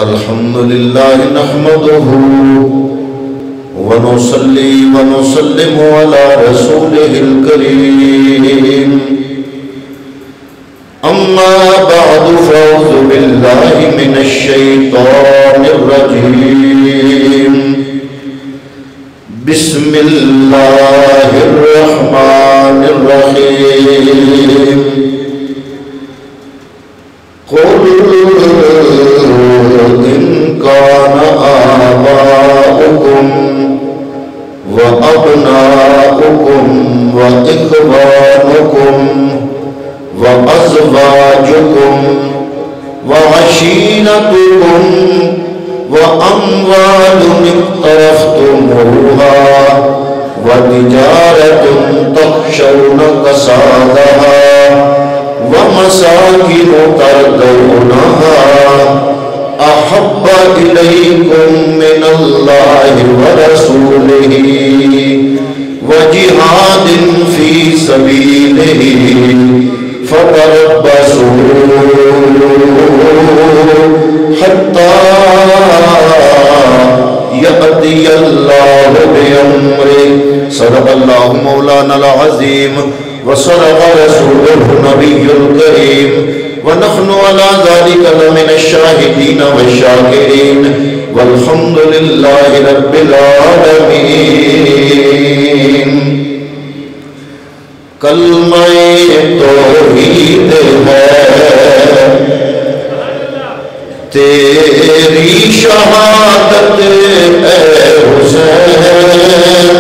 الحمد لله نحمده ونصلي ونسلم على رسوله الكريم أما بعد فأعوذ بالله من الشيطان الرجيم بسم الله الرحمن الرحيم قل إن كان آباؤكم وأبناؤكم وإخوانكم وأزواجكم وعشيرتكم وأموال اقترفتموها وتجارة تخشون كسادها ومساكن ترضونها أحب إليكم من الله ورسوله وجهاد في سبيله فتربصوا حتى يأتي الله بأمره صدق الله مولانا العظيم وصدق رسوله النبي الكريم ونحن على ذلك لمن الشاهدين والشاكرين والحمد لله رب العالمين کلمہ توحید ہے تیری شہادت اے حسین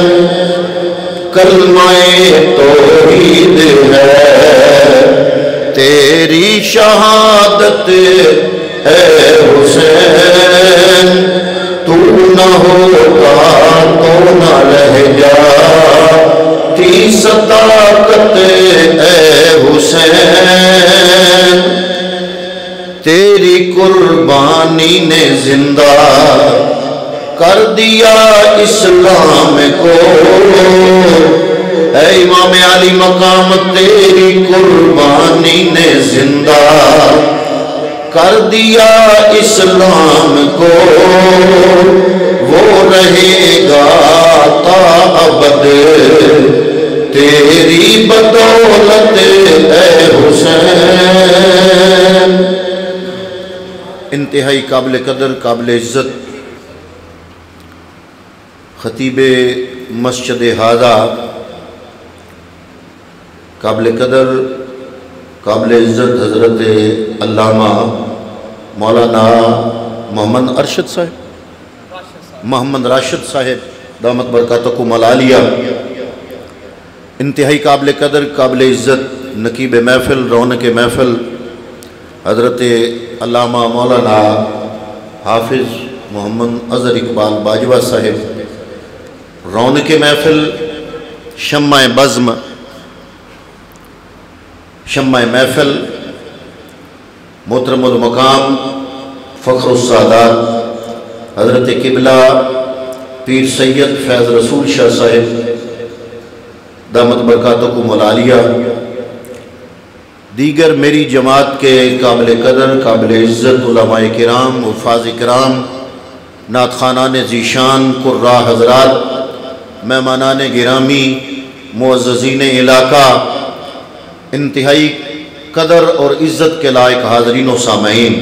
کلمہ توحید ہے تیری شہادت اے حسین تو نہ ہوتا تو نہ رہ جاتی صداقت اے حسین تیری قربانی نے زندہ کر دیا اسلام کو اے امام علی مقام تیری قربانی نے زندہ کر دیا اسلام کو وہ رہے گا تا ابد تیری بدولت اے حسین انتہائی قابل قدر قابل عزت خطیب مسجد ہادہ قابل قدر قابل عزت حضرت علامہ مولانا محمد راشد صاحب دامت برکاتکم العالیہ انتہائی قابل قدر قابل عزت نقیب محفل رونق محفل حضرت علامہ مولانا حافظ محمد اظہر اقبال باجوہ صاحب رونق محفل شمع بزم شمع محفل محترم المقام فخر السادات حضرت قبلہ پیر سید فیض رسول شاہ صاحب دامت برکاتکم العالیہ دیگر میری جماعت کے قابل قدر قابل عزت علماء کرام حفاظ کرام نعت خوانان ذیشان قراء حضرات مہمانان گرامی معززین علاقہ انتہائی قدر اور عزت کے لائق حاضرین و سامعین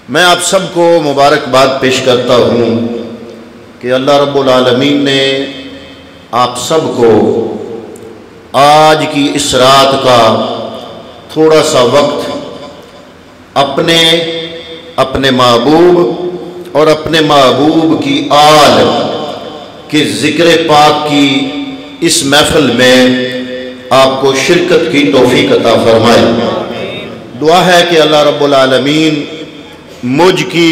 میں آپ سب کو مبارکباد پیش کرتا ہوں کہ اللہ رب العالمین نے آپ سب کو آج کی اس رات کا تھوڑا سا وقت اپنے محبوب اور اپنے محبوب کی آل کے ذکر پاک کی اس محفل میں آپ کو شرکت کی توفیق عطا فرمائے دعا ہے کہ اللہ رب العالمین مجھ کی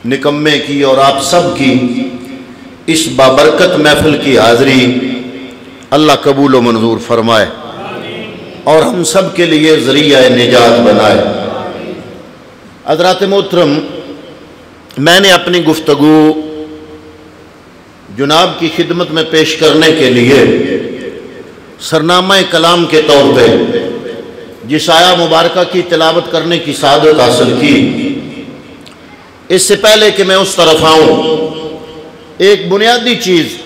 نکمے کی اور آپ سب کی اس بابرکت محفل کی حاضری اللہ قبول و منظور فرمائے اور ہم سب کے لیے ذریعہ نجات بنائے حضرات محترم میں نے اپنی گفتگو جناب کی خدمت میں پیش کرنے کے لیے سرنامہ کلام کے طور پہ جس آیا مبارکہ کی تلاوت کرنے کی سعادت حاصل کی اس سے پہلے کہ میں اس طرف آؤں، ایک بنیادی چیز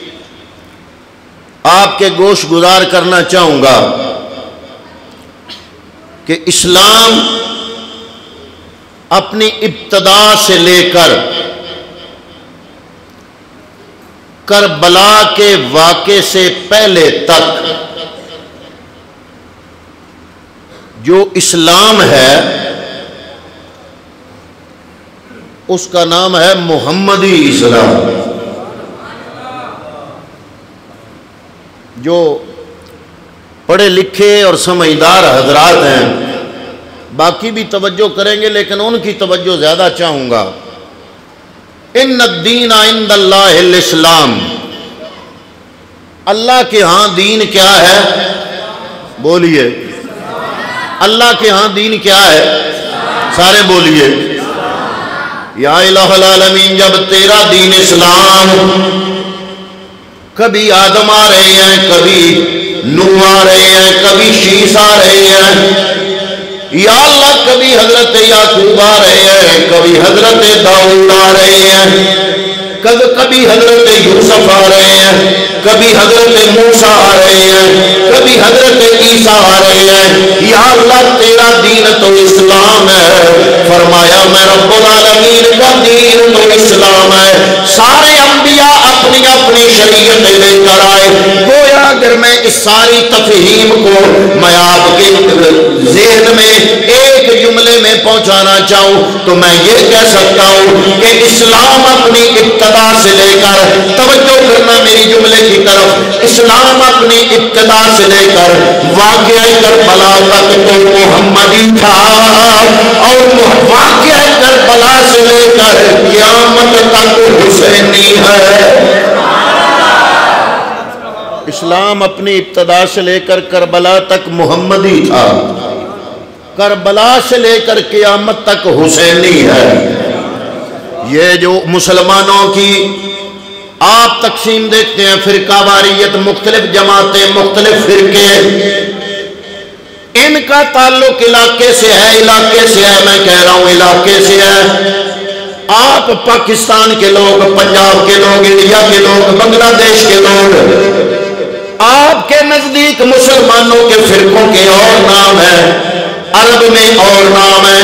آپ کے گوش گزار کرنا چاہوں گا کہ اسلام اپنی ابتدا سے لے کر کربلا کے واقعے سے پہلے تک جو اسلام ہے اس کا نام ہے محمدی اسلام۔ جو پڑھے لکھے اور سمجھدار حضرات ہیں باقی بھی توجہ کریں گے، لیکن ان کی توجہ زیادہ چاہوں گا۔ ان الدین عند اللہ الاسلام، اللہ کے ہاں دین کیا ہے؟ بولیے، اللہ کے ہاں دین کیا ہے؟ سارے بولیے، یا الہ العالمین، جب تیرا دین اسلام، کبھی آدم آ رہے ہیں، کبھی نوح آ رہے ہیں، کبھی شیس آ رہے ہیں، یا اللہ کبھی حضرت یعقوب آ رہے ہیں، کبھی حضرت داؤد آ رہے ہیں، کبھی حضرت یوسف آ رہے ہیں، کبھی حضرت موسیٰ آ رہے ہیں، کبھی حضرت عیسیٰ آ رہے ہیں، یا اللہ تیرا دین تو اسلام ہے۔ فرمایا میں رب العالمین کا دین تو اسلام ہے۔ سارے انبیاء اپنی اپنی شریعت لے کر آئے۔ گویا اگر میں اس ساری تفہیم کو میں آپ کے ذہن میں ایک جملے میں پہنچانا چاہوں تو میں یہ کہہ سکتا ہوں کہ اسلام اپنی ابتدا سے لے کر، توجہ کرنا میری جملے کی طرف، اسلام اپنی ابتدا سے لے کر واقعہ کربلا تک تو محمدی تھا، اور واقعہ کربلا سے لے کر قیامت تک حسینی ہے۔ اسلام اپنی ابتدا سے لے کر کربلا تک محمدی تھا، کربلا سے لے کر قیامت تک حسینی ہے۔ یہ جو مسلمانوں کی آپ تقسیم دیکھتے ہیں، فرقہ واریت، مختلف جماعتیں، مختلف فرقے، ان کا تعلق علاقے سے ہے، علاقے سے ہے، میں کہہ رہا ہوں علاقے سے ہے۔ آپ پاکستان کے لوگ، پنجاب کے لوگ، انڈیا کے لوگ، بنگلہ دیش کے لوگ، آپ کے نزدیک مسلمانوں کے فرقوں کے اور نام ہیں، عرب میں اور نام ہے،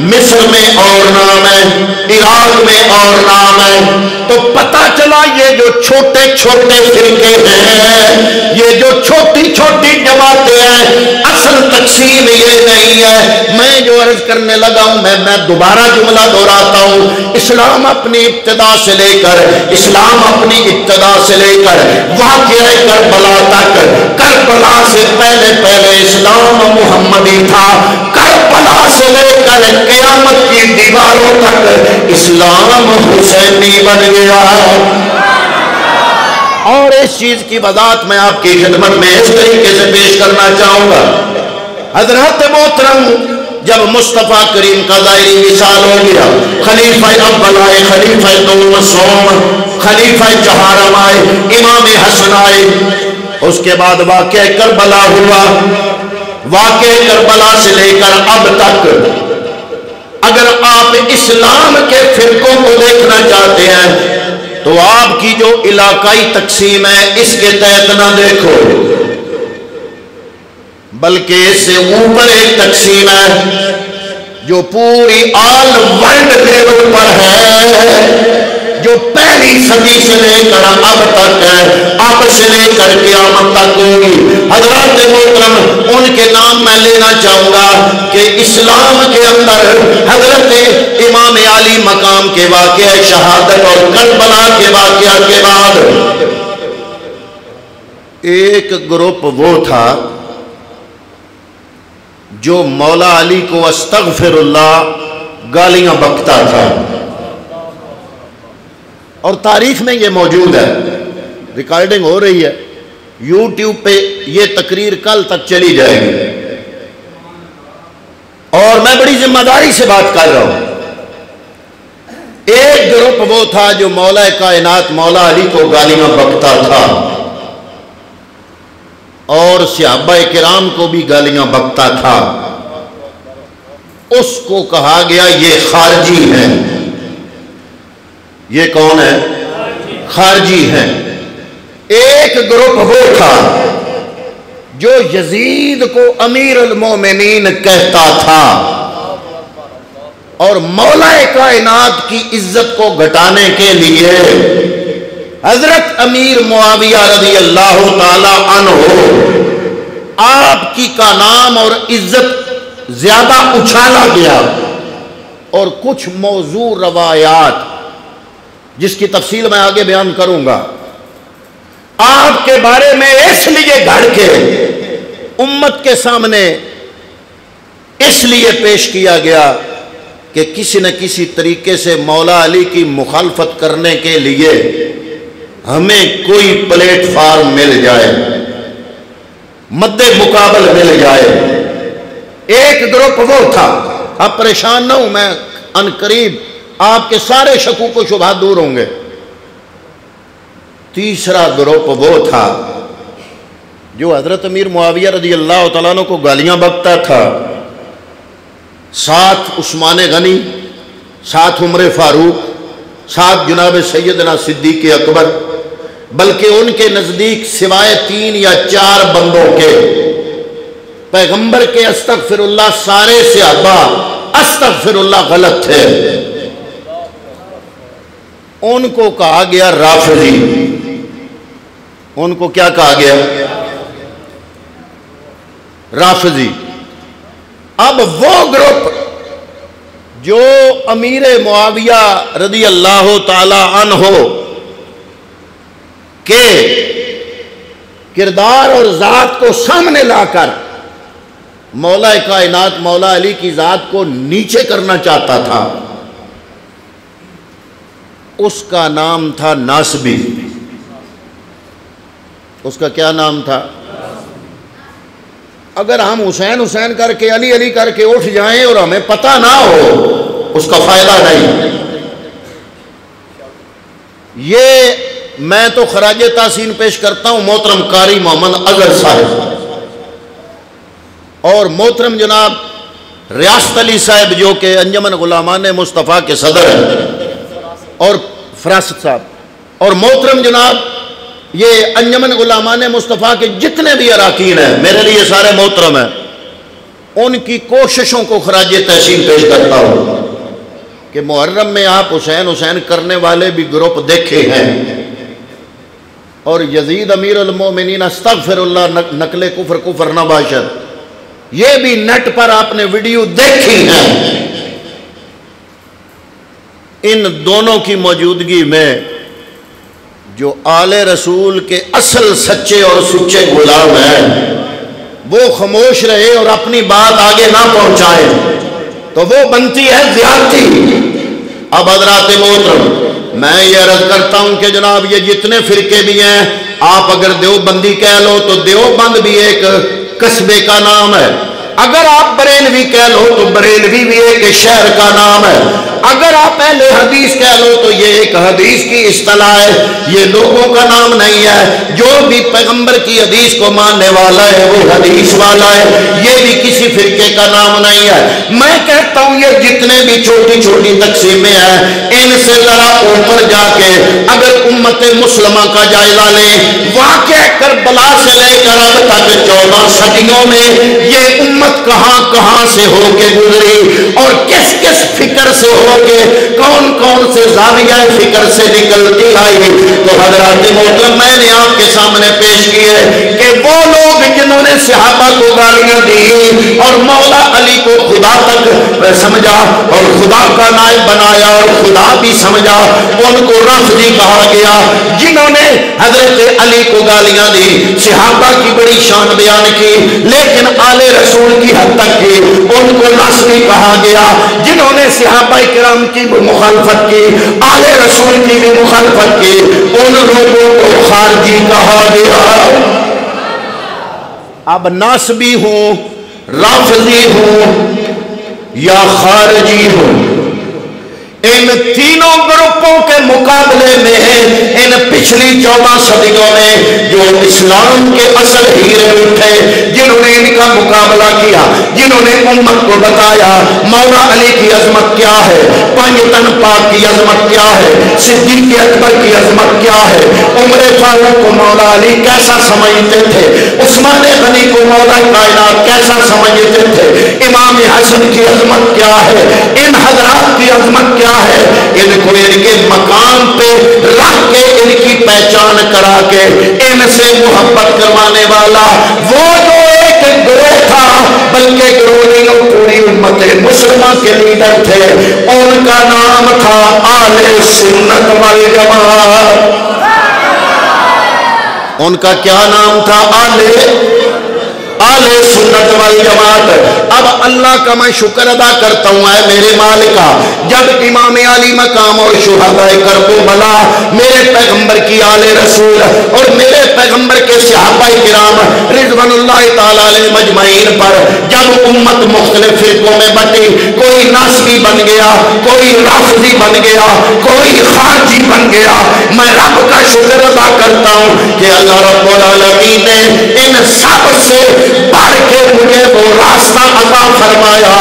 مصر میں اور نام ہے، عراق میں اور نام ہے۔ تو پتہ چلا یہ جو چھوٹے چھوٹے فرقے ہیں، یہ جو چھوٹی چھوٹی جماعتیں ہیں، اصل تقسیم یہ نہیں ہے۔ میں جو عرض کرنے لگا ہوں، میں دوبارہ جملہ دہراتا ہوں، اسلام اپنی ابتدا سے لے کر، اسلام اپنی ابتدا سے لے کر واقعہ کربلا تک، کربلا سے پہلے اسلام محمدی تھا، کربلا سے لے کر قیامت کی دیواروں تک اسلام حسینی بن گیا۔ اور اس چیز کی وضاحت میں آپ کی خدمت میں اس طریقے سے پیش کرنا چاہوں گا۔ حضرت محترم جب مصطفیٰ کریم کا ظاہری وصال ہو گیا، خلیفہ اول آئے، خلیفہ دوم، خلیفہ چہارم آئے، امام حسن آئے، اس کے بعد واقعہ کربلا ہوا۔ واقعہ کربلا سے لے کر اب تک اگر آپ اسلام کے فرقوں کو دیکھنا چاہتے ہیں تو آپ کی جو علاقائی تقسیم ہے اس کے تحت نہ دیکھو، بلکہ اس سے اوپر ایک تقسیم ہے جو پوری آل ورلڈ لیول پر ہے، جو پہلی صدی سے لے کر اب تک ہے، اب سے لے کر قیامت تک ہوگی۔ حضرات محترم ان کے نام میں لینا چاہوں گا کہ اسلام کے اندر حضرت امام علی مقام کے واقعہ شہادت اور کربلا کے واقعہ کے بعد ایک گروپ وہ تھا جو مولا علی کو استغفر اللہ گالیاں بکتا تھا، اور تاریخ میں یہ موجود ہے، ریکارڈنگ ہو رہی ہے یوٹیوب پہ، یہ تقریر کل تک چلی جائے گی، اور میں بڑی ذمہ داری سے بات کر رہا ہوں۔ ایک گروپ وہ تھا جو مولا کائنات مولا علی کو گالیاں بکتا تھا، اور صحابہ کرام کو بھی گالیاں بکتا تھا۔ اس کو کہا گیا یہ خارجی ہیں، یہ کون ہے؟ خارجی ہیں۔ ایک گروپ وہ تھا جو یزید کو امیر المومنین کہتا تھا اور مولا کائنات کی عزت کو گھٹانے کے لیے حضرت امیر معاویہ رضی اللہ تعالی عنہ آپ کی کا نام اور عزت زیادہ اچھالا گیا، اور کچھ موضوع روایات جس کی تفصیل میں آگے بیان کروں گا آپ کے بارے میں اس لیے گھڑ کے امت کے سامنے اس لیے پیش کیا گیا کہ کسی نہ کسی طریقے سے مولا علی کی مخالفت کرنے کے لیے ہمیں کوئی پلیٹ فارم مل جائے، مد مقابل مل جائے۔ ایک گروپ وہ تھا، اب پریشان نہ ہوں میں، ان قریب آپ کے سارے شکوک و شبہات دور ہوں گے۔ تیسرا گروپ وہ تھا جو حضرت امیر معاویہ رضی اللہ تعالیٰ عنہ کو گالیاں بکتا تھا، ساتھ عثمان غنی، ساتھ عمر فاروق، ساتھ جناب سیدنا صدیق اکبر، بلکہ ان کے نزدیک سوائے 3 یا 4 بندوں کے پیغمبر کے استغفر اللہ سارے صحابہ استغفر اللہ غلط تھے۔ ان کو کہا گیا رافضی۔ ان کو کیا کہا گیا؟ رافضی۔ اب وہ گروپ جو امیر معاویہ رضی اللہ تعالی عنہ کے کردار اور ذات کو سامنے لا کر مولا کائنات مولا علی کی ذات کو نیچے کرنا چاہتا تھا، اس کا نام تھا ناسبی۔ اس کا کیا نام تھا؟ اگر ہم حسین حسین کر کے علی علی کر کے اٹھ جائیں اور ہمیں پتہ نہ ہو اس کا فائدہ نہیں۔ یہ میں تو خراج تحسین پیش کرتا ہوں محترم قاری محمد اظہر صاحب اور محترم جناب ریاست علی صاحب جو کہ انجمن غلامان مصطفیٰ کے صدر ہیں، اور فراست صاحب، اور محترم جناب یہ انجمن غلامان مصطفیٰ کے جتنے بھی اراکین ہیں، میرے لیے سارے محترم ہیں، ان کی کوششوں کو خراج تحسین پیش کرتا ہوں کہ محرم میں آپ حسین حسین کرنے والے بھی گروپ دیکھے ہیں، اور یزید امیر المومنین استغفر اللہ نقل کفر کفر نہ باشد، یہ بھی نیٹ پر آپ نے ویڈیو دیکھی ہیں۔ ان دونوں کی موجودگی میں جو آل رسول کے اصل سچے اور سچے غلام ہیں وہ خاموش رہے اور اپنی بات آگے نہ پہنچائیں تو وہ بنتی ہے زیادتی۔ اب حضرات محترم، میں یہ عرض کرتا ہوں کہ جناب یہ جتنے فرقے بھی ہیں، آپ اگر دیوبندی کہہ لو تو دیوبند بھی ایک قصبے کا نام ہے، اگر آپ بریلوی کہہ لو تو بریلوی بھی ایک شہر کا نام ہے، اگر آپ اہل حدیث کہہ لو تو یہ ایک حدیث کی اصطلاح ہے، یہ لوگوں کا نام نہیں ہے۔ جو بھی پیغمبر کی حدیث کو ماننے والا ہے وہ حدیث والا ہے، یہ بھی کسی فرقے کا نام نہیں ہے۔ میں کہتا ہوں یہ جتنے بھی چھوٹی چھوٹی تقسیمیں ہیں، ان سے ذرا اوپر جا کے اگر امت مسلمہ کا جائزہ لیں، واقعہ کربلا سے لے کر اب تک 14 صدیوں میں یہ امت کہاں کہاں سے ہو کے گزری اور کس کس فکر سے ہو کے کون کون سے زاویہ فکر سے نکلتی آئی، تو حضرات محترم میں نے آپ کے سامنے پیش کیے کہ وہ لوگ جنہوں نے صحابہ کو گالیاں دی اور مولا علی کو خدا تک سمجھا اور خدا کا نائب بنایا اور خدا بھی سمجھا، ان کو رافضی کہا گیا۔ جنہوں نے حضرت علی کو گالیاں دی، صحابہ کی بڑی شان بیان کی لیکن آل رسول کی حد تک کی، ان کو ناسبی کہا گیا۔ جنہوں نے صحابہ کرام کی مخالفت کی، آل رسول کی بھی مخالفت کی، ان لوگوں کو خارجی کہا گیا۔ اب ناسبی ہوں، رافضی ہوں یا خارجی ہوں، ان تینوں گروپوں کے مقابلے میں ان پچھلی 14 صدیوں میں جو اسلام کے اصل ہیرے اٹھے، جنہوں نے ان کا مقابلہ کیا، جنہوں نے امت کو بتایا مولا علی کی عظمت کیا ہے، پنجتن پاک کی عظمت کیا ہے، صدیق اکبر کی عظمت کیا ہے، عمر فاروق کو مولا علی کیسا سمجھتے تھے، عثمان غنی کو مولا کائنات کیسا سمجھتے تھے، امام حسن کی عظمت کیا ہے، ان حضرات کی عظمت کیا ہے، ان کو ان کے مقام پہ رکھ کے ان کی پہچان کرا کے ان سے محبت کروانے والا وہ جو ایک گروہ تھا، بلکہ گروہ نہیں پوری امت مسلمہ کے لیڈر تھے، ان کا نام تھا اہل سنت والجماعت۔ ان کا کیا نام تھا؟ اہل سنت والجماعت۔ اب اللہ کا میں شکر ادا کرتا ہوں اے میرے مالکا، جب امام علی مقام اور شہداء کربلا میرے پیغمبر کی آل رسول اور میرے پیغمبر کے صحابہ کرام رضوان اللہ تعالی علیہ مجمعین پر جب امت مختلف فرقوں میں بٹی، کوئی ناسبی بن گیا، کوئی رافضی بن گیا، کوئی خارجی بن گیا، میں رب کا شکر ادا کرتا ہوں کہ اللہ رب العالمین نے ان سب سے بڑھ کے مجھے وہ راستہ عطا فرمایا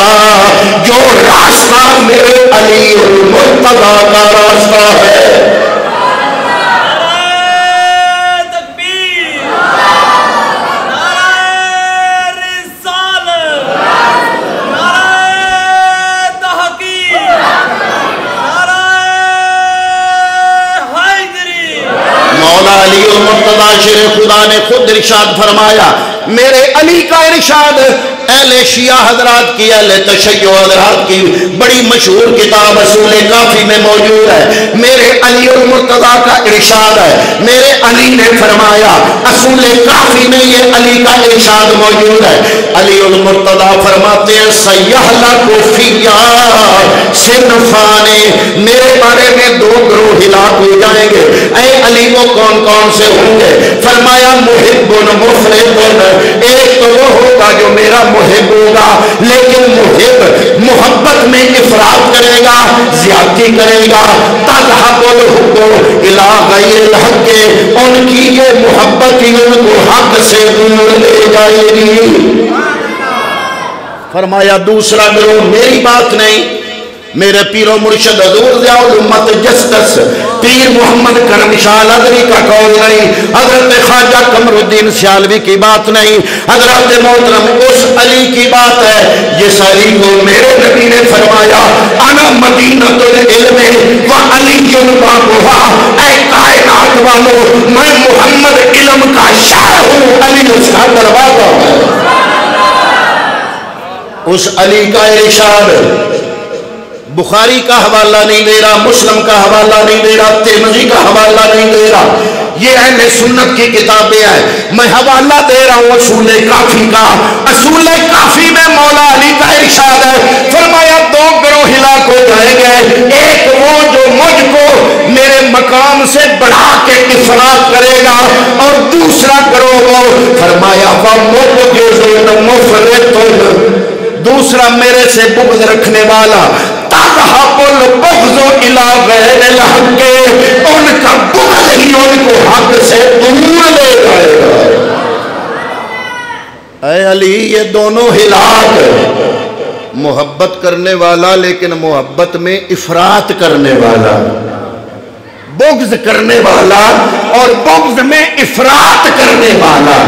جو راستہ میرے علی المرتضیٰ کا راستہ ہے۔ مولا علی المرتضیٰ شیر خدا نے خود ارشاد فرمایا، میرے علی کا ارشاد اہل شیعہ حضرات کی، اہل تشیع حضرات کی بڑی مشہور کتاب اصول کافی میں موجود ہے، میرے علی المرتضیٰ کا ارشاد ہے، میرے علی نے فرمایا، اصول کافی میں یہ علی کا ارشاد موجود ہے۔ علی المرتضیٰ فرماتے ہیں سیہلک فیّا صنفان، میرے بارے میں دو گروہ ہلاک ہو جائیں گے۔ اے علی وہ کون کون سے ہوں گے؟ فرمایا محب مفرط، ایک تو وہ ہوگا جو میرا محب ہوگا لیکن محبت میں افراط کرے گا، زیادتی کرے گا، تذہب الحب الی غیر الحق، ان کی یہ محبت ہی ان کو حق سے دور لے جائے گی۔ فرمایا دوسرا گروہ میری بات نہیں، میرے پیر و مرشد حضور ضیاء الامت جسٹس پیر محمد کرم شاہ الازہری کا قول نہیں، حضرت خواجہ قمر الدین سیالوی کی بات نہیں، حضرت محترم اس علی کی بات ہے جس علی کو میرے نبی نے فرمایا انا مدینۃ العلم و علی بابھا، اے کائنات والو میں محمد علم کا شہر ہوں، علی اس کا دروازہ ہے۔ اس علی کا ارشاد بخاری کا حوالہ نہیں دے رہا، مسلم کا حوالہ نہیں دے رہا، ترمذی کا حوالہ نہیں دے رہا، یہ اہل سنت کی کتابیں ہیں، میں حوالہ دے رہا ہوں اصول کافی کا۔ اصول کافی میں مولا علی کا ارشاد ہے، فرمایا دو گروہ ہلاک ہو جائیں گے، ایک وہ جو مجھ کو میرے مقام سے بڑھا کے افراط کرے گا، اور دوسرا گروہ وہ فرمایا وَمُبْغِضٌ مُفْرِطٌ، دوسرا میرے سے بغض رکھنے والا، تذہب البغض الی غیر الحق، ان کا بغض ہی ان کو حق سے دور لے جائے گا۔ اے علی یہ دونوں ہلاک، محبت کرنے والا لیکن محبت میں افراط کرنے والا، بغض کرنے والا اور بغض میں افراط کرنے والا،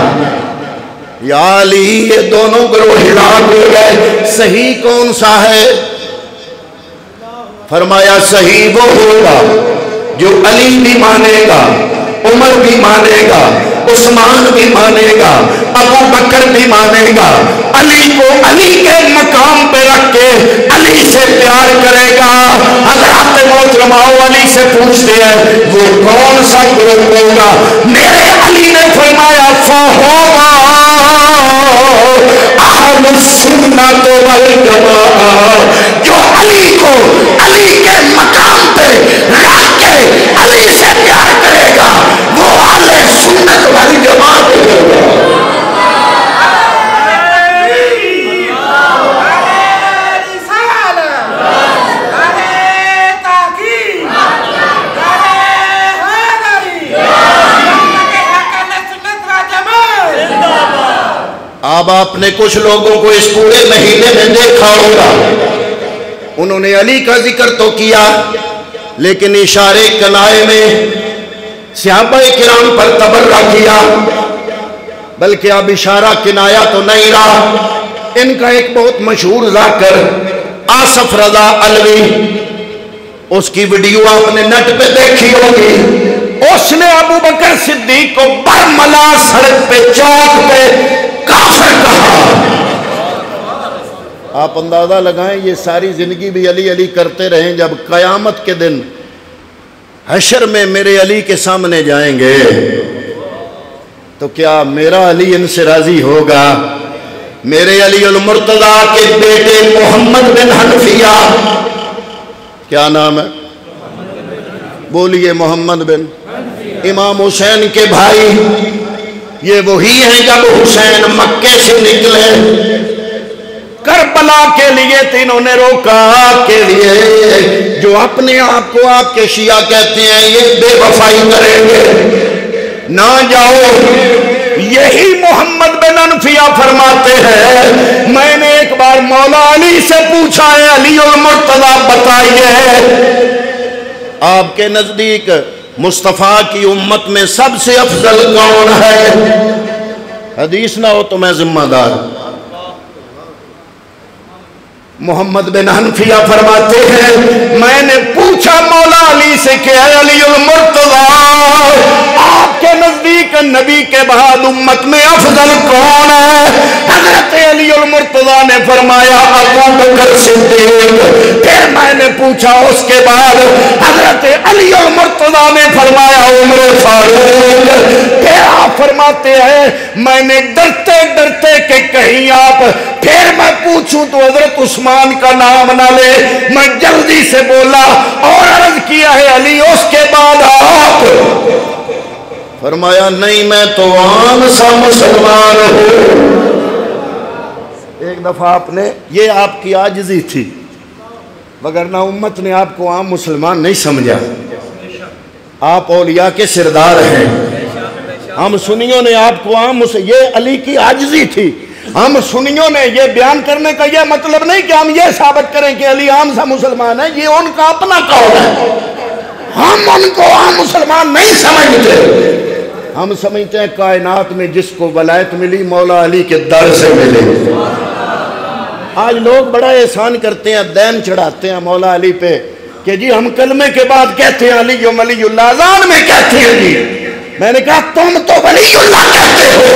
یا علی یہ دونوں گروہ ہلاک ہو گئے، صحیح کون سا ہے؟ فرمایا صحیح وہ ہوگا جو علی بھی مانے گا، عمر بھی مانے گا، عثمان بھی مانے گا، ابو بکر بھی مانے گا، علی کو علی کے مقام پہ رکھ کے علی سے پیار کرے گا۔ حضرات محترمہ علی سے پوچھتے ہیں وہ کون سا گروہ ہوگا؟ میرے علی نے فرمایا فَهُوَا اہل السنت والجماعت، جو علی کو علی کے مقام پہ رکھ کے علی سے پیار کرے گا وہ اہل سنت والجماعت ہوگا۔ اب آپ نے کچھ لوگوں کو اس پورے مہینے میں دیکھا ہوگا، انہوں نے علی کا ذکر تو کیا لیکن اشارے کنائے میں صحابہ کرام پر تبرہ کیا، بلکہ اب اشارہ کنایا تو نہیں رہا۔ ان کا ایک بہت مشہور ذاکر آصف رضا علوی، اس کی ویڈیو آپ نے نیٹ پہ دیکھی ہوگی، اس نے ابو بکر صدیق کو برملا سڑک پہ چوک پہ کافر کہا۔ آپ اندازہ لگائیں یہ ساری زندگی بھی علی علی کرتے رہیں، جب قیامت کے دن حشر میں میرے علی کے سامنے جائیں گے تو کیا میرا علی ان سے راضی ہوگا؟ میرے علی المرتضیٰ کے بیٹے محمد بن حنفیہ، کیا نام ہے؟ بولیے محمد بن، امام حسین کے بھائی، یہ وہی ہیں جب حسین مکے سے نکلے کربلا کے لیے تینوں نے روکا کے لیے جو اپنے آپ کو آپ کے شیعہ کہتے ہیں یہ بے وفائی کریں گے، نہ جاؤ۔ یہی محمد بن حنفیہ فرماتے ہیں میں نے ایک بار مولا علی سے پوچھا ہے علی المرتضیٰ بتائیے آپ کے نزدیک مصطفیٰ کی امت میں سب سے افضل کون ہے؟ حدیث نہ ہو تو میں ذمہ دار۔ محمد بن حنفیہ فرماتے ہیں میں نے پوچھا مولا علی سے کہ اے علی المرتضیٰ آپ کے نزدیک نبی کے بعد امت میں افضل کون ہے؟ حضرت علی المرتضیٰ نے فرمایا ابو بکر صدیق۔ پھر میں نے پوچھا اس کے بعد حضرت علی المرتضیٰ نے فرمایا عمر فاروق۔ پھر آپ فرماتے ہیں میں نے ڈرتے ڈرتے کہ کہیں آپ پھر میں پوچھوں تو حضرت عثمان کا نام نہ لے، میں جلدی سے بولا اور عرض کیا ہے علی اس کے بعد آپ؟ فرمایا نہیں میں تو عام سا مسلمان ہوں۔ ایک دفعہ آپ نے، یہ آپ کی عاجزی تھی، وگرنہ امت نے آپ کو عام مسلمان نہیں سمجھا، آپ اولیاء کے سردار ہیں۔ ہم سنیوں نے آپ کو عام یہ علی کی عاجزی تھی۔ ہم سنیوں نے یہ بیان کرنے کا یہ مطلب نہیں کہ ہم یہ ثابت کریں کہ علی عام سا مسلمان ہے، یہ ان کا اپنا قول ہے، ہم ان کو عام مسلمان نہیں سمجھتے۔ ہم سمجھتے ہیں کائنات میں جس کو ولایت ملی مولا علی کے در سے ملی۔ آج لوگ بڑا احسان کرتے ہیں، دین چڑھاتے ہیں مولا علی پہ کہ جی ہم کلمے کے بعد کہتے ہیں علی ولی اللہ، اذان میں کہتے ہیں جی۔ میں نے کہا تم تو ولی اللہ کہتے ہو،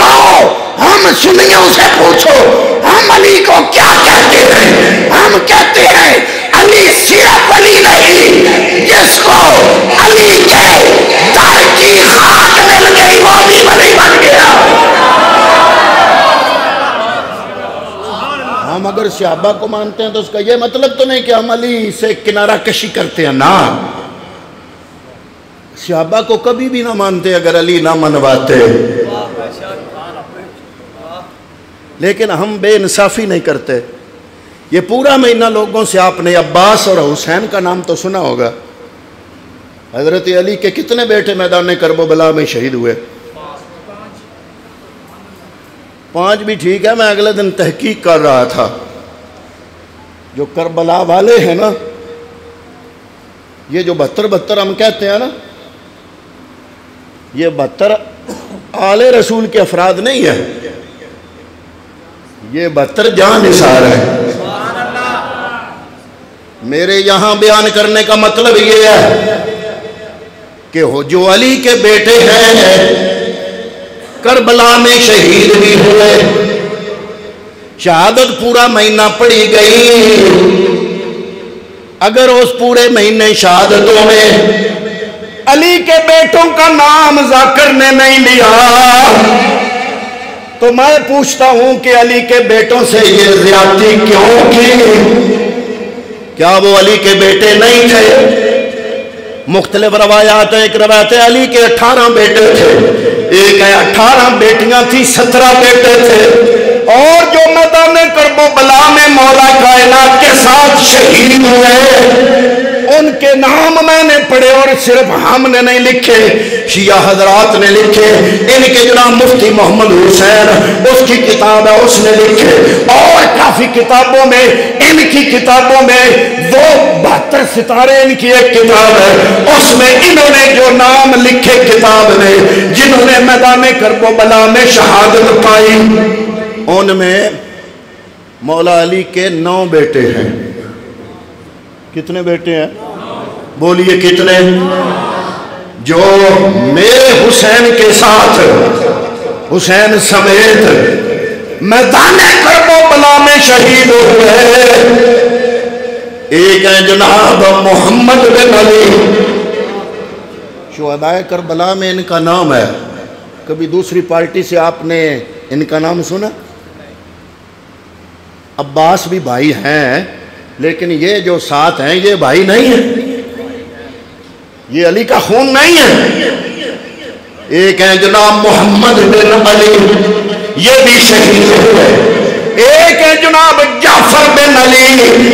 آؤ ہم سنیوں سے پوچھو ہم علی کو کیا کہتے ہیں۔ ہم کہتے ہیں علی صرف علی نہیں، جس کو علی کے در کی خاک مل گئی وہ بھی ولی بن گیا۔ ہم اگر صحابہ کو مانتے ہیں تو اس کا یہ مطلب تو نہیں کہ ہم علی سے کنارہ کشی کرتے ہیں، نہ، صحابہ کو کبھی بھی نہ مانتے اگر علی نہ منواتے، لیکن ہم بے انصافی نہیں کرتے۔ یہ پورا مہینہ لوگوں سے آپ نے عباس اور حسین کا نام تو سنا ہوگا، حضرت علی کے کتنے بیٹے میدان کربلا میں شہید ہوئے؟ 5 بھی ٹھیک ہے، میں اگلے دن تحقیق کر رہا تھا، جو کربلا والے ہیں نا، یہ جو 72 ہم کہتے ہیں نا، یہ 72 آل رسول کے افراد نہیں ہے، یہ 72 جان نثار ہے۔ میرے یہاں بیان کرنے کا مطلب یہ ہے کہ جو علی کے بیٹے ہیں کربلا میں شہید بھی ہوئے، شہادت پورا مہینہ پڑھی گئی، اگر اس پورے مہینے شہادتوں میں علی کے بیٹوں کا نام ذکر نے نہیں لیا تو میں پوچھتا ہوں کہ علی کے بیٹوں سے یہ زیادتی کیوں کی؟ کیا وہ علی کے بیٹے نہیں تھے؟ مختلف روایات ہیں، ایک روایت علی کے 18 بیٹے تھے، ایک ہے 18 بیٹیاں تھی، 17 بیٹے تھے، اور جو میدان کربلا میں مولا کائنات کے ساتھ شہید ہوئے ان کے نام میں نے پڑھے اور صرف ہم نے نہیں لکھے، شیعہ حضرات نے لکھے، ان کے جناب مفتی محمد حسین اس کی کتاب ہے اس نے لکھے، اور کافی کتابوں میں ان کی کتابوں میں وہ 72 ستارے ان کی ایک کتاب ہے، اس میں انہوں نے جو نام لکھے کتاب میں جنہوں نے میدان کرب و بلا میں شہادت پائی، ان میں مولا علی کے 9 بیٹے ہیں۔ کتنے بیٹے ہیں؟ بولیے کتنے؟ جو میرے حسین کے ساتھ حسین سمیت میدان کرب و بلا میں شہید ہوئے، ایک ہے جناب محمد بن علی، شہدائے کربلا میں ان کا نام ہے۔ کبھی دوسری پارٹی سے آپ نے ان کا نام سنا؟ عباس بھی بھائی ہیں لیکن یہ جو ساتھ ہیں یہ بھائی نہیں ہیں، یہ علی کا خون نہیں ہے۔ ایک ہے جناب محمد بن علی، یہ بھی شہید ہوئے۔ ایک ہے جناب جعفر بن علی،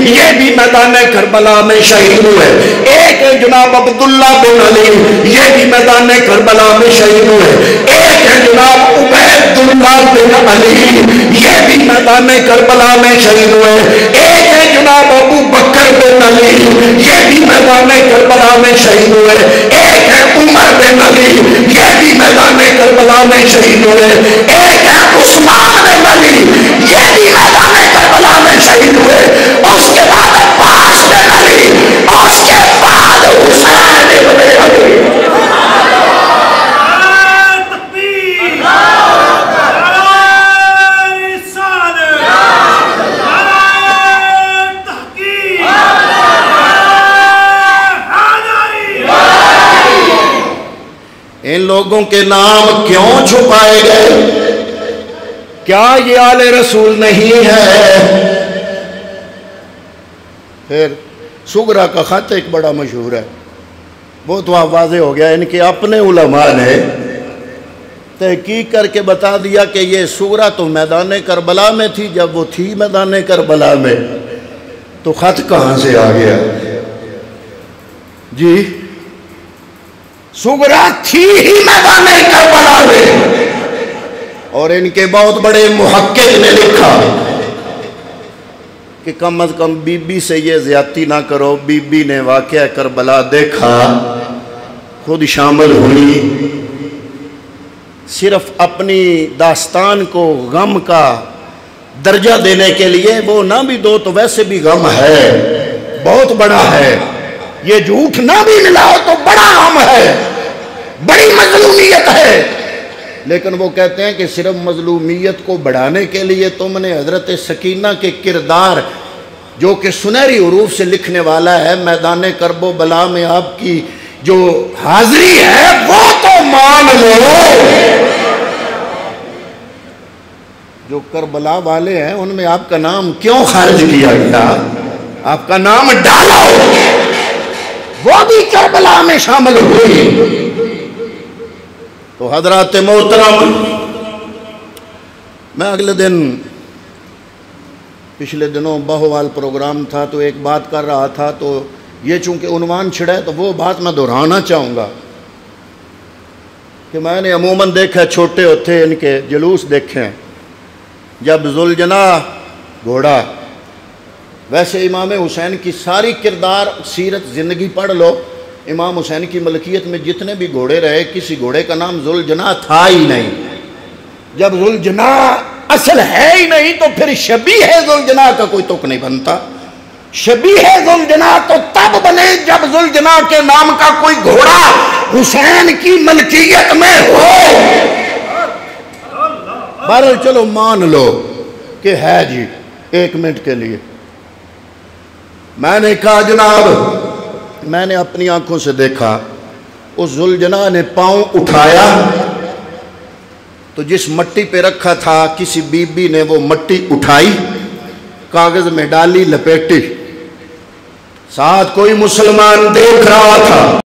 یہ بھی میدان کربلا میں شہید ہوئے۔ ایک ہے جناب عبداللہ بن علی، یہ بھی میدان کربلا میں شہید ہوئے۔ ایک ہے جناب عبید اللہ بن علی، یہ بھی میدان کربلا میں شہید ہوئے۔ ایک ہے جناب ابو بکر بن علی، یہ بھی میدان کربلا میں شہید ہوئے۔ ایک ہے عمر بن علی، یہ بھی میدان کربلا میں شہید ہوئے۔ ایک ہے عثمان بن علی، یہ بھی میدان کربلا میں شہید ہوئے۔ اس کے بعد عباس بن علی، اس کے بعد حسین بن علی۔ ان لوگوں کے نام کیوں چھپائے گئے؟ کیا یہ آل رسول نہیں ہے؟ پھر سغرا کا خط ایک بڑا مشہور ہے، وہ تو واضح ہو گیا، ان کے اپنے علماء نے تحقیق کر کے بتا دیا کہ یہ سغرا تو میدان کربلا میں تھی، جب وہ تھی میدان کربلا میں تو خط کہاں سے آ گیا؟ جی سغرا تھی ہی میدان کربلا میں، اور ان کے بہت بڑے محقق نے لکھا کہ کم از کم بی بی سے یہ زیادتی نہ کرو، بی بی نے واقعہ کربلا دیکھا، خود شامل ہوئی، صرف اپنی داستان کو غم کا درجہ دینے کے لیے، وہ نہ بھی دو تو ویسے بھی غم ہے، بہت بڑا ہے، یہ جھوٹ نہ بھی ملاؤ تو بڑا غم ہے، بڑی مظلومیت ہے، لیکن وہ کہتے ہیں کہ صرف مظلومیت کو بڑھانے کے لیے تم نے حضرت سکینہ کے کردار جو کہ سنہری حروف سے لکھنے والا ہے، میدان کرب و بلا میں آپ کی جو حاضری ہے وہ تو مان لو۔ جو کربلا والے ہیں ان میں آپ کا نام کیوں خارج کیا گیا؟ آپ کا نام ڈالا ہو، وہ بھی کربلا میں شامل ہوئی۔ تو حضرات محترم، میں اگلے دن پچھلے دنوں بہوال پروگرام تھا تو ایک بات کر رہا تھا، تو یہ چونکہ عنوان چھڑا ہے تو وہ بات میں دہرانا چاہوں گا کہ میں نے عموماً دیکھا چھوٹے ہوتے ان کے جلوس دیکھے ہیں، جب ذوالجناح گھوڑا، ویسے امام حسین کی ساری کردار سیرت زندگی پڑھ لو، امام حسین کی ملکیت میں جتنے بھی گھوڑے رہے کسی گھوڑے کا نام ذوالجناح تھا ہی نہیں۔ جب ذوالجناح اصل ہے ہی نہیں تو پھر شبیہ ذوالجناح کا کوئی تک نہیں بنتا۔ شبیہ ذوالجناح تو تب بنے جب ذوالجناح کے نام کا کوئی گھوڑا حسین کی ملکیت میں ہو۔ بہرحال چلو مان لو کہ ہے جی، ایک منٹ کے لیے میں نے کہا جناب میں نے اپنی آنکھوں سے دیکھا، اس ذوالجناح نے پاؤں اٹھایا تو جس مٹی پہ رکھا تھا کسی بی بی نے وہ مٹی اٹھائی، کاغذ میں ڈالی، لپیٹی، ساتھ کوئی مسلمان دیکھ رہا تھا۔